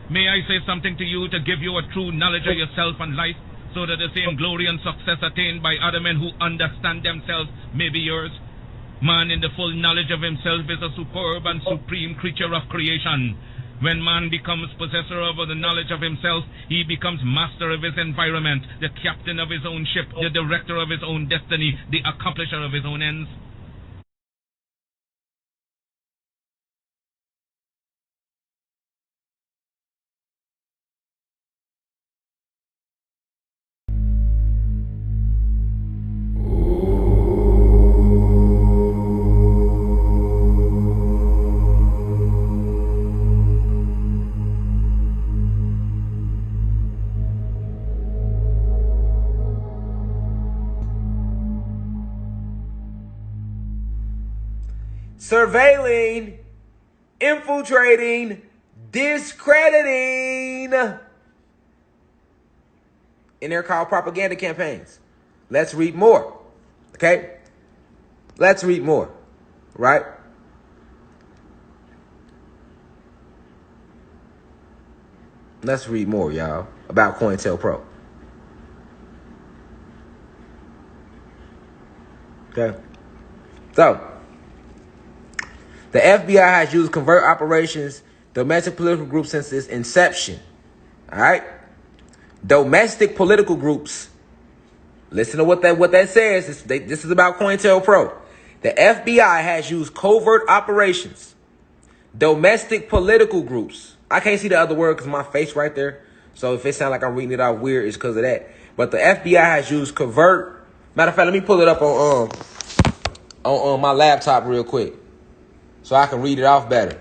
May I say something to you to give you a true knowledge of yourself and life, so that the same glory and success attained by other men who understand themselves may be yours? Man in the full knowledge of himself is a superb and supreme creature of creation. When man becomes possessor of the knowledge of himself, he becomes master of his environment, the captain of his own ship, the director of his own destiny, the accomplisher of his own ends. Surveilling, infiltrating, discrediting. And they're called propaganda campaigns. Let's read more. Okay? Let's read more. Right? Let's read more, y'all, about COINTELPRO. Okay? So, the FBI has used covert operations, domestic political groups since its inception. All right? Domestic political groups. Listen to what that says. This is about COINTELPRO. The FBI has used covert operations, domestic political groups. I can't see the other word because my face right there. So if it sounds like I'm reading it out weird, it's because of that. But the FBI has used covert. Matter of fact, let me pull it up on my laptop real quick, so I can read it off better.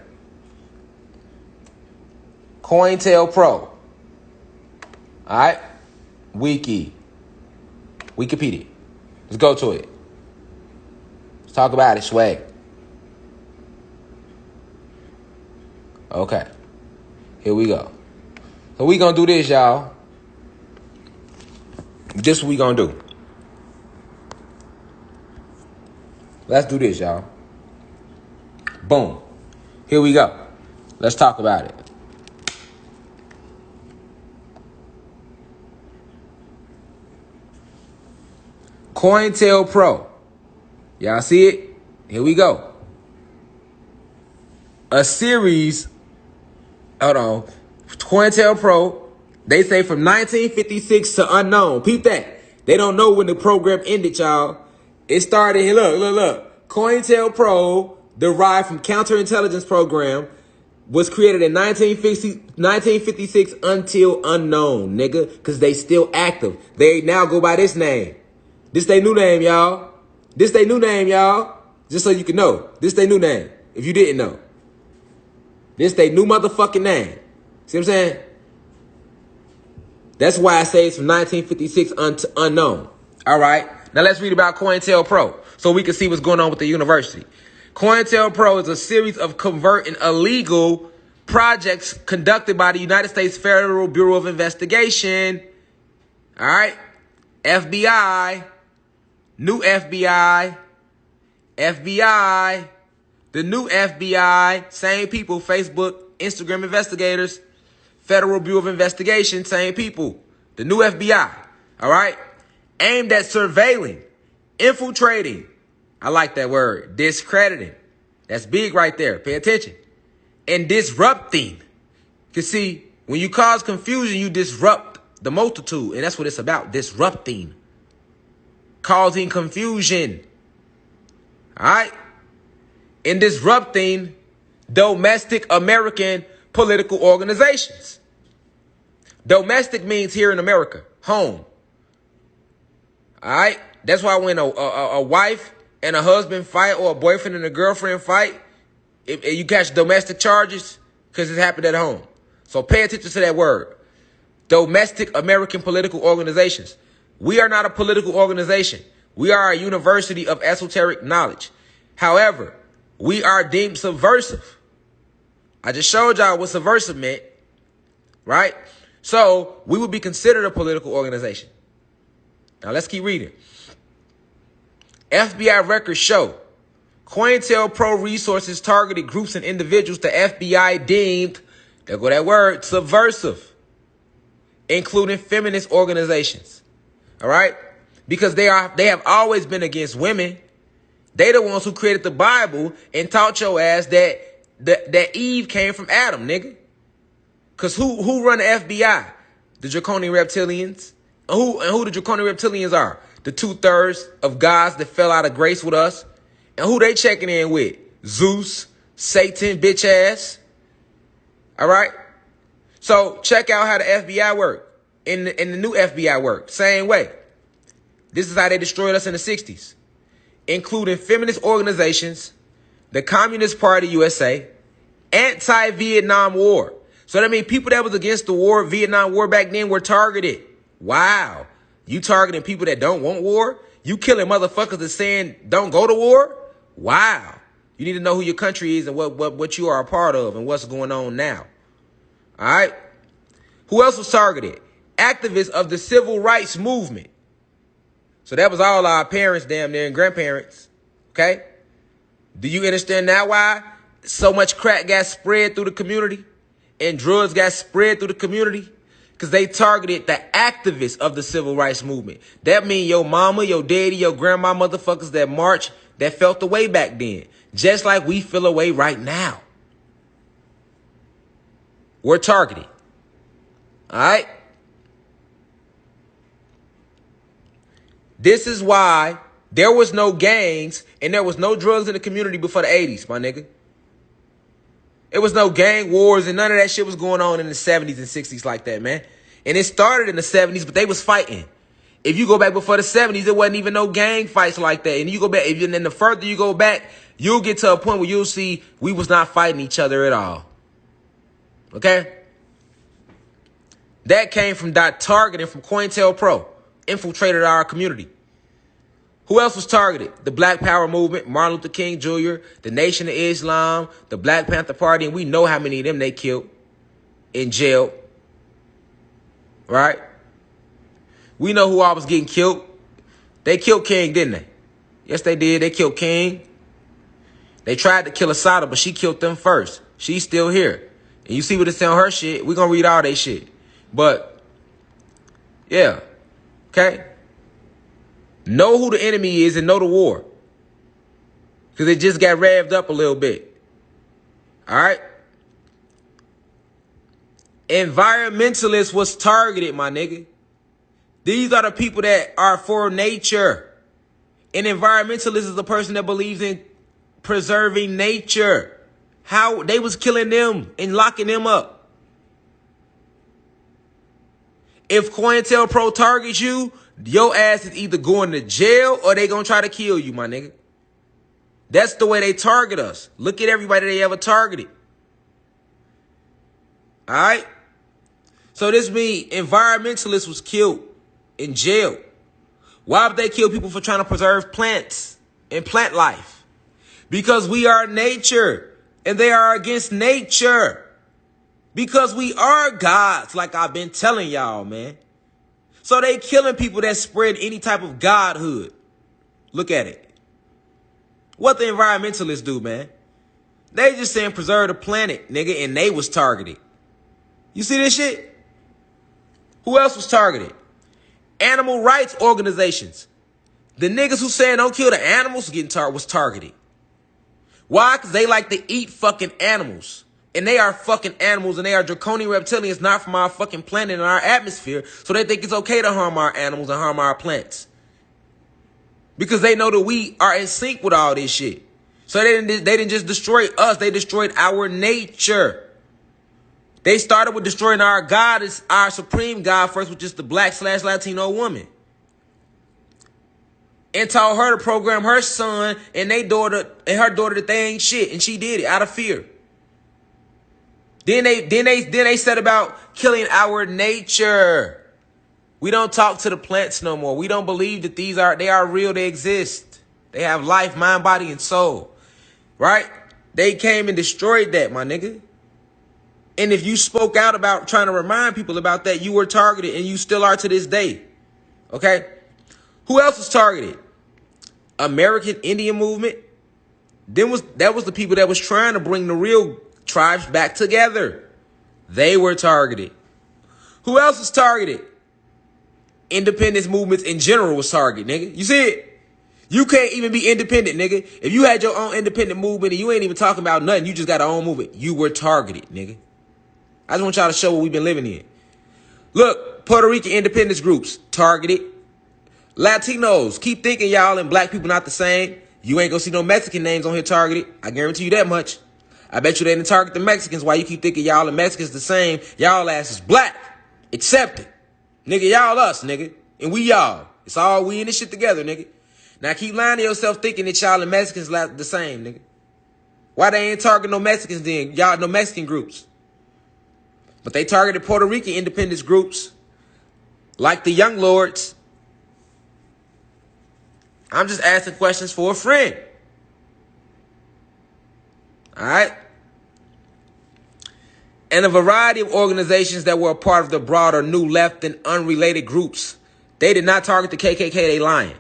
COINTELPRO. All right? Wikipedia. Let's go to it. Let's talk about it, swag. Okay. Here we go. So we gonna do this, y'all. This what we gonna do. Let's do this, y'all. Boom. Here we go. Let's talk about it. COINTELPRO. Y'all see it? Here we go. A series. Hold on. COINTELPRO. They say from 1956 to unknown. Peep that. They don't know when the program ended, y'all. It started here. Look. COINTELPRO, derived from counterintelligence program, was created in 1956 until unknown, nigga. Because they still active. They now go by this name. This they new name, y'all. This they new name, y'all. Just so you can know. This they new name. If you didn't know. This they new motherfucking name. See what I'm saying? That's why I say it's from 1956 to unknown. All right. Now let's read about COINTELPRO so we can see what's going on with the university. COINTELPRO is a series of covert and illegal projects conducted by the United States Federal Bureau of Investigation. All right. FBI. New FBI. FBI. The new FBI. Same people. Facebook, Instagram investigators. Federal Bureau of Investigation. Same people. The new FBI. All right. Aimed at surveilling, infiltrating. I like that word. Discrediting. That's big right there. Pay attention. And disrupting. Because see, when you cause confusion, you disrupt the multitude. And that's what it's about. Disrupting. Causing confusion. All right. And disrupting domestic American political organizations. Domestic means here in America. Home. All right. That's why when a wife and a husband fight, or a boyfriend and a girlfriend fight, if you catch domestic charges, because it happened at home. So pay attention to that word. Domestic American political organizations. We are not a political organization. We are a university of esoteric knowledge. However, we are deemed subversive. I just showed y'all what subversive meant, right? So we would be considered a political organization. Now let's keep reading. FBI records show COINTELPRO resources targeted groups and individuals the FBI deemed There go that word, subversive, including feminist organizations. All right? Because they have always been against women. They the ones who created the Bible and taught your ass that Eve came from Adam, nigga. Cause who run the FBI? The Draconian Reptilians. And who the Draconian Reptilians are? The 2/3 of gods that fell out of grace with us. And who they checking in with? Zeus, Satan, bitch ass. All right? So check out how the FBI work. In the new FBI work. Same way. This is how they destroyed us in the 60s. Including feminist organizations, the Communist Party USA, anti-Vietnam War. So that means people that was against the war, Vietnam War back then, were targeted. Wow. You targeting people that don't want war? You killing motherfuckers that saying don't go to war? Wow. You need to know who your country is and what you are a part of and what's going on now. All right. Who else was targeted? Activists of the civil rights movement. So that was all our parents damn near and grandparents. Okay. Do you understand now why so much crack got spread through the community and drugs got spread through the community? Because they targeted the activists of the civil rights movement. That means your mama, your daddy, your grandma motherfuckers that march, that felt the way back then. Just like we feel away right now. We're targeted. All right? This is why there was no gangs and there was no drugs in the community before the 80s, my nigga. It was no gang wars and none of that shit was going on in the 70s and 60s like that, man. And it started in the 70s, but they was fighting. If you go back before the 70s, there wasn't even no gang fights like that. And you go back, and then the further you go back, you'll get to a point where you'll see we was not fighting each other at all. Okay? That came from targeting from COINTELPRO, infiltrated our community. Who else was targeted? The Black Power movement, Martin Luther King Jr., the Nation of Islam, the Black Panther Party, and we know how many of them they killed in jail. Right? We know who all was getting killed. They killed King, didn't they? Yes, they did. They killed King. They tried to kill Asada, but she killed them first. She's still here. And you see what it's on her shit. We're going to read all they shit. But, yeah. Okay? Know who the enemy is and know the war. Because it just got revved up a little bit. All right? Environmentalists was targeted, my nigga. These are the people that are for nature. An environmentalist is the person that believes in preserving nature. How they was killing them and locking them up. If COINTELPRO targets you, your ass is either going to jail or they gonna try to kill you, my nigga. That's the way they target us. Look at everybody they ever targeted. All right? So this means environmentalists was killed in jail. Why would they kill people for trying to preserve plants and plant life? Because we are nature and they are against nature. Because we are gods, like I've been telling y'all, man. So they killing people that spread any type of godhood. Look at it. What the environmentalists do, man? They just saying preserve the planet, nigga, and they was targeted. You see this shit? Who else was targeted? Animal rights organizations. The niggas who saying don't kill the animals was targeted. Why? Because they like to eat fucking animals. And they are fucking animals and they are draconian reptilians not from our fucking planet and our atmosphere. So they think it's okay to harm our animals and harm our plants. Because they know that we are in sync with all this shit. So they didn't just destroy us. They destroyed our nature. They started with destroying our God, our supreme God first, which is the black/Latino woman. And taught her to program her son and her daughter that they ain't shit. And she did it out of fear. Then they said about killing our nature. We don't talk to the plants no more. We don't believe that they are real, they exist. They have life, mind, body, and soul. Right? They came and destroyed that, my nigga. And if you spoke out about trying to remind people about that, you were targeted and you still are to this day. Okay? Who else was targeted? American Indian movement. That was the people that was trying to bring the real tribes back together. They were targeted. Who else was targeted? Independence movements in general was targeted, nigga. You see it? You can't even be independent, nigga. If you had your own independent movement and you ain't even talking about nothing, you just got your own movement, you were targeted, nigga. I just want y'all to show what we've been living in. Look, Puerto Rican independence groups, targeted. Latinos, keep thinking y'all and black people not the same. You ain't gonna see no Mexican names on here targeted. I guarantee you that much. I bet you they didn't target the Mexicans. Why you keep thinking y'all and Mexicans the same? Y'all ass is black. Accept it. Nigga, y'all us, nigga. And we y'all. It's all we in this shit together, nigga. Now keep lying to yourself thinking that y'all and Mexicans the same, nigga. Why they ain't targeting no Mexicans then? Y'all no Mexican groups. But they targeted Puerto Rican independence groups like the Young Lords. I'm just asking questions for a friend. All right? And a variety of organizations that were a part of the broader New Left and unrelated groups. They did not target the KKK, they lying.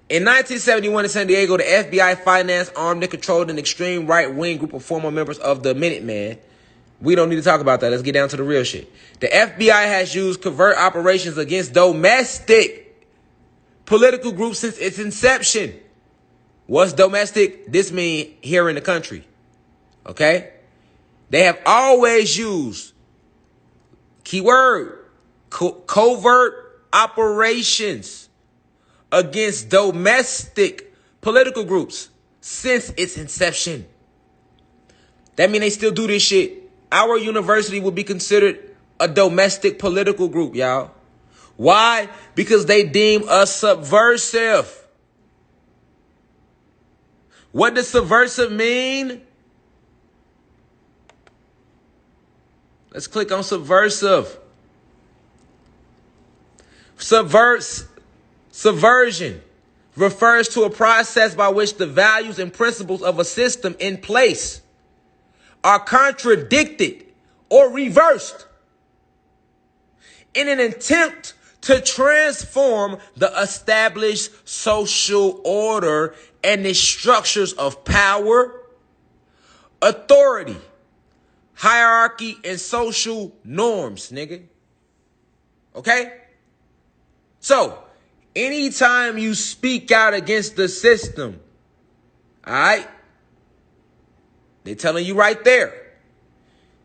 In 1971 in San Diego, the FBI financed, armed, and controlled an extreme right-wing group of former members of the Minutemen. We don't need to talk about that. Let's get down to the real shit. The FBI has used covert operations against domestic political groups since its inception. What's domestic? This means here in the country. Okay? They have always used, keyword, covert operations against domestic political groups since its inception. That means they still do this shit. Our university would be considered a domestic political group, y'all. Why? Because they deem us subversive. What does subversive mean? Let's click on subversive. Subversion refers to a process by which the values and principles of a system in place are contradicted or reversed in an attempt to transform the established social order and its structures of power, authority, hierarchy, and social norms, nigga. Okay? So, anytime you speak out against the system, all right, they're telling you right there,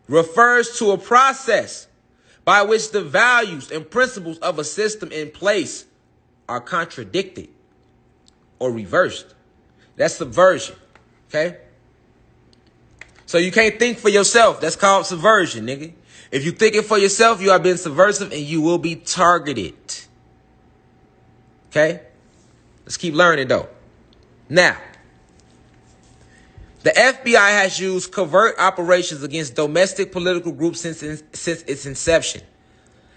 refers to a process by which the values and principles of a system in place are contradicted or reversed. That's subversion, okay? So you can't think for yourself. That's called subversion, nigga. If you think it for yourself, you are being subversive and you will be targeted. Okay? Let's keep learning, though. Now, the FBI has used covert operations against domestic political groups since its inception.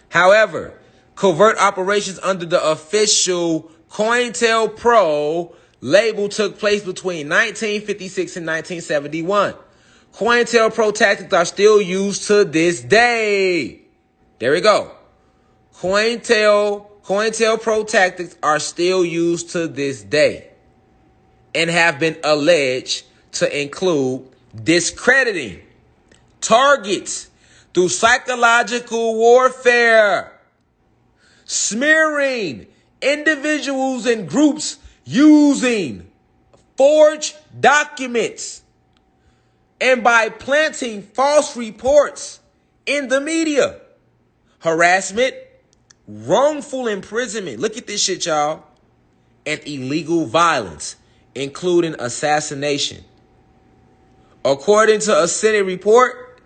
However, covert operations under the official COINTELPRO label took place between 1956 and 1971. COINTELPRO tactics are still used to this day. There we go. COINTELPRO tactics are still used to this day and have been alleged to include discrediting targets through psychological warfare, smearing individuals and groups using forged documents, and by planting false reports in the media, harassment, wrongful imprisonment, look at this shit, y'all, and illegal violence, including assassination. According to a Senate report,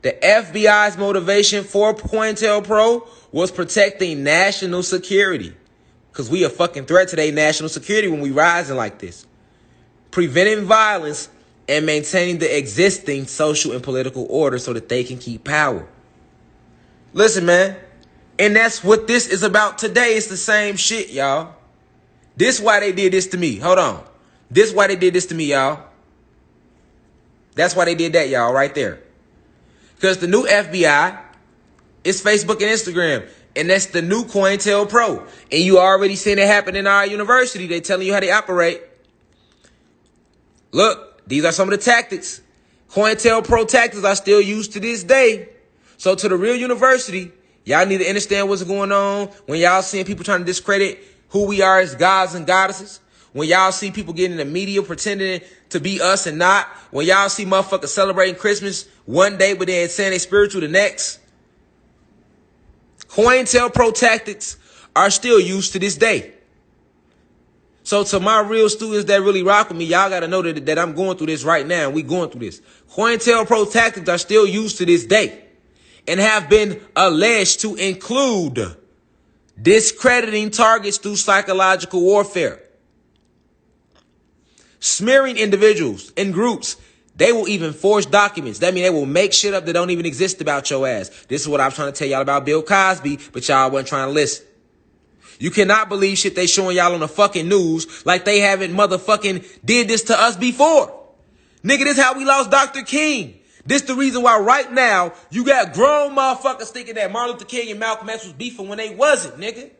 the FBI's motivation for COINTELPRO was protecting national security. Because we a fucking threat to their national security when we rising like this. Preventing violence and maintaining the existing social and political order so that they can keep power. Listen, man. And that's what this is about today. It's the same shit, y'all. This why they did this to me. Hold on. This why they did this to me, y'all. That's why they did that, y'all, right there. Because the new FBI is Facebook and Instagram. And that's the new COINTELPRO. And you already seen it happen in our university. They telling you how they operate. Look, these are some of the tactics. COINTELPRO tactics are still used to this day. So to the real university, y'all need to understand what's going on when y'all seeing people trying to discredit who we are as gods and goddesses. When y'all see people getting in the media pretending to be us and not. When y'all see motherfuckers celebrating Christmas one day but then saying they spiritual the next. COINTELPRO tactics are still used to this day. So to my real students that really rock with me, y'all got to know that I'm going through this right now. We going through this. COINTELPRO tactics are still used to this day and have been alleged to include discrediting targets through psychological warfare, smearing individuals in groups. They will even forge documents. That means they will make shit up that don't even exist about your ass. This is what I was trying to tell y'all about Bill Cosby, but y'all wasn't trying to listen. You cannot believe shit they showing y'all on the fucking news like they haven't motherfucking did this to us before. Nigga, this how we lost Dr. King. This the reason why right now you got grown motherfuckers thinking that Martin Luther King and Malcolm X was beefing when they wasn't, nigga.